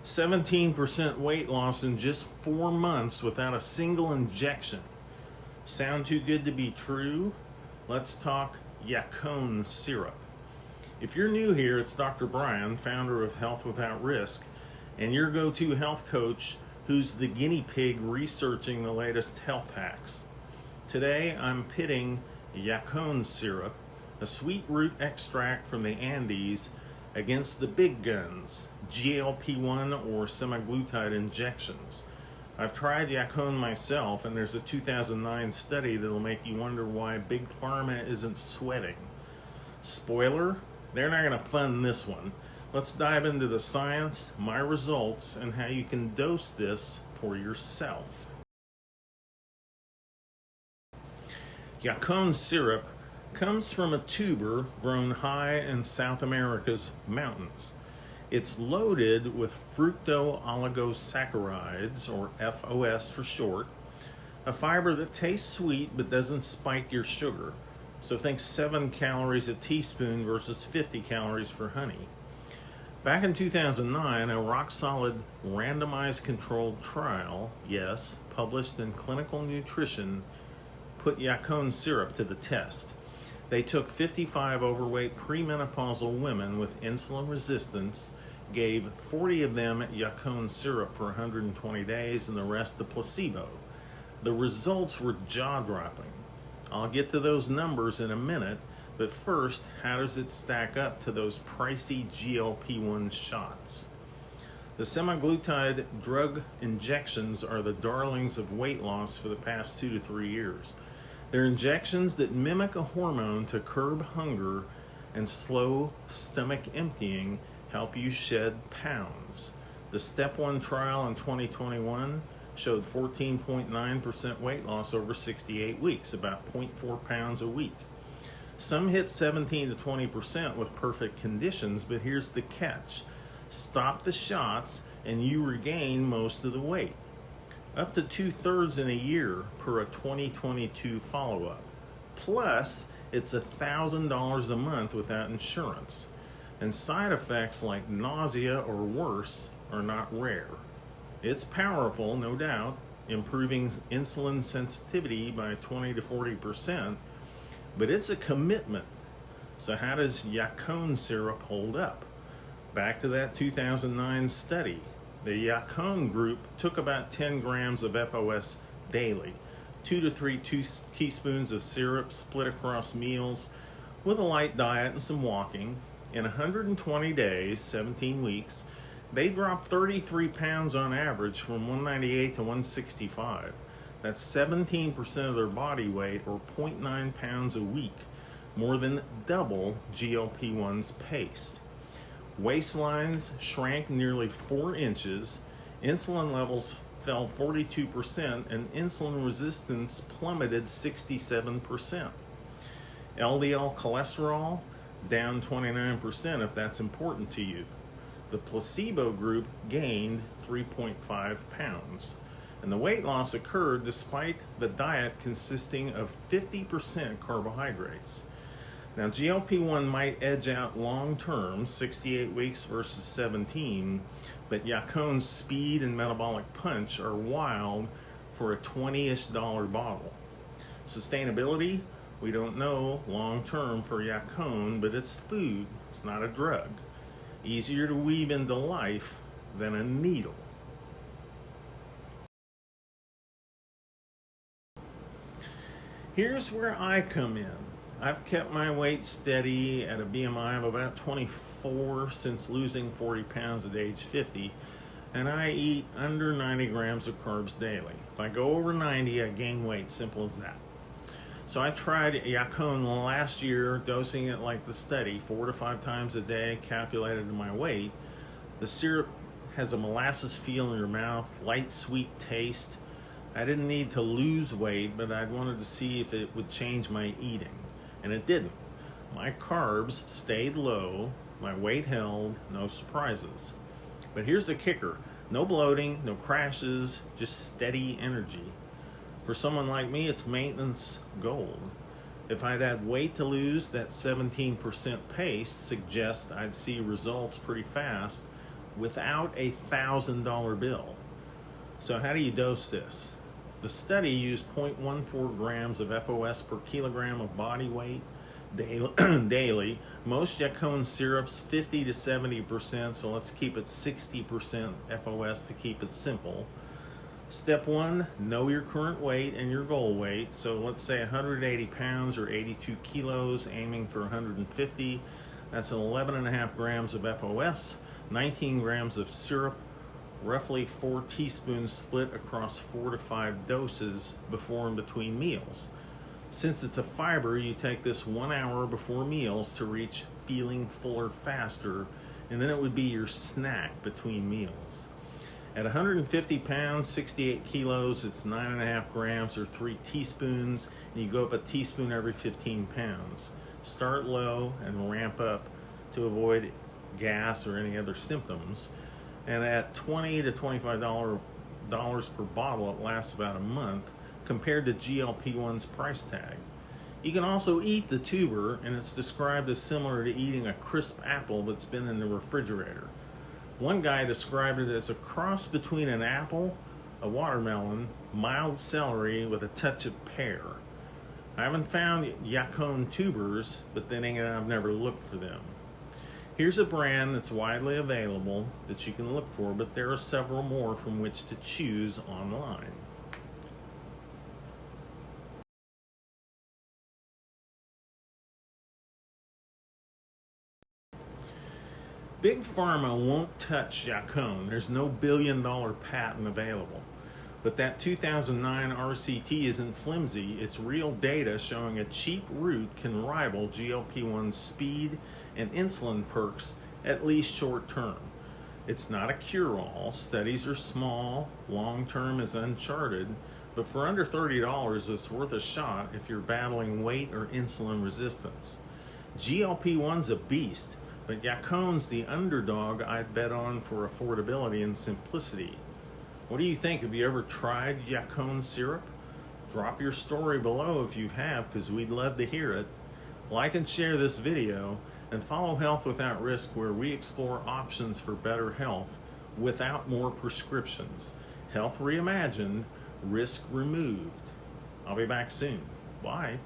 17% weight loss in just 4 months without a single injection. Sound too good to be true? Let's talk Yacon syrup. If you're new here, it's Dr. Brian, founder of Health Without Risk, and your go-to health coach who's the guinea pig researching the latest health hacks. Today, I'm pitting Yacon syrup, a sweet root extract from the Andes, against the big guns, GLP-1 or Semaglutide injections. I've tried Yacon myself, and there's a 2009 study that'll make you wonder why Big Pharma isn't sweating. Spoiler, they're not going to fund this one. Let's dive into the science, my results, and how you can dose this for yourself. Yacon syrup comes from a tuber grown high in South America's mountains. It's loaded with fructooligosaccharides, or FOS for short, a fiber that tastes sweet but doesn't spike your sugar. So think 7 calories a teaspoon versus 50 calories for honey. Back in 2009, a rock-solid randomized controlled trial, yes, published in Clinical Nutrition, put Yacon syrup to the test. They took 55 overweight premenopausal women with insulin resistance, gave 40 of them Yacon syrup for 120 days, and the rest the placebo. The results were jaw-dropping. I'll get to those numbers in a minute, but first, how does it stack up to those pricey GLP-1 shots? The semaglutide drug injections are the darlings of weight loss for the past 2 to 3 years. They're injections that mimic a hormone to curb hunger and slow stomach emptying, help you shed pounds. The Step 1 trial in 2021 showed 14.9% weight loss over 68 weeks, about 0.4 pounds a week. Some hit 17 to 20% with perfect conditions, but here's the catch. Stop the shots and you regain most of the weight. Up to 2/3 in a year per a 2022 follow-up. Plus, it's $1,000 a month without insurance. And side effects like nausea or worse are not rare. It's powerful, no doubt, improving insulin sensitivity by 20 to 40%, but it's a commitment. So how does Yacon syrup hold up? Back to that 2009 study. The Yacon group took about 10 grams of FOS daily, 2 to 3 teaspoons of syrup split across meals with a light diet and some walking. In 120 days, 17 weeks, they dropped 33 pounds on average from 198 to 165. That's 17% of their body weight, or 0.9 pounds a week, more than double GLP-1's pace. Waistlines shrank nearly 4 inches, insulin levels fell 42%, and insulin resistance plummeted 67%. LDL cholesterol down 29% if that's important to you. The placebo group gained 3.5 pounds. And the weight loss occurred despite the diet consisting of 50% carbohydrates. Now, GLP-1 might edge out long-term, 68 weeks versus 17, but Yacon's speed and metabolic punch are wild for a $20-ish bottle. Sustainability, we don't know long-term for Yacon, but it's food, it's not a drug. Easier to weave into life than a needle. Here's where I come in. I've kept my weight steady at a BMI of about 24 since losing 40 pounds at age 50, and I eat under 90 grams of carbs daily. If I go over 90, I gain weight, simple as that. So I tried Yacon last year, dosing it like the study, 4 to 5 times a day, calculated my weight. The syrup has a molasses feel in your mouth, light sweet taste. I didn't need to lose weight, but I wanted to see if it would change my eating. And it didn't. My carbs stayed low, my weight held, no surprises. But here's the kicker. No bloating, no crashes, just steady energy. For someone like me, it's maintenance gold. If I'd had weight to lose, that 17% pace suggests I'd see results pretty fast without a $1,000 bill. So how do you dose this? The study used 0.14 grams of FOS per kilogram of body weight daily. Most Yacon syrups 50 to 70%, so let's keep it 60% FOS to keep it simple. Step 1, know your current weight and your goal weight. So let's say 180 pounds or 82 kilos, aiming for 150. That's 11.5 grams of FOS, 19 grams of syrup, roughly 4 teaspoons split across 4 to 5 doses before and between meals. Since it's a fiber, you take this 1 hour before meals to reach feeling fuller faster, and then it would be your snack between meals. At 150 pounds, 68 kilos, it's 9.5 grams or 3 teaspoons, and you go up a teaspoon every 15 pounds. Start low and ramp up to avoid gas or any other symptoms. And at $20 to $25 per bottle, it lasts about a month compared to GLP-1's price tag. You can also eat the tuber, and it's described as similar to eating a crisp apple that's been in the refrigerator. One guy described it as a cross between an apple, a watermelon, mild celery with a touch of pear. I haven't found Yacon tubers, but then again, I've never looked for them. Here's a brand that's widely available that you can look for, but there are several more from which to choose online. Big Pharma won't touch Yacon. There's no billion-dollar patent available. But that 2009 RCT isn't flimsy. It's real data showing a cheap route can rival GLP-1's speed and insulin perks, at least short term. It's not a cure-all. Studies are small. Long-term is uncharted. But for under $30, it's worth a shot if you're battling weight or insulin resistance. GLP-1's a beast, but Yacon's the underdog I'd bet on for affordability and simplicity. What do you think? Have you ever tried Yacon syrup? Drop your story below if you have, because we'd love to hear it. Like and share this video, and follow Health Without Risk, where we explore options for better health without more prescriptions. Health reimagined, risk removed. I'll be back soon. Bye.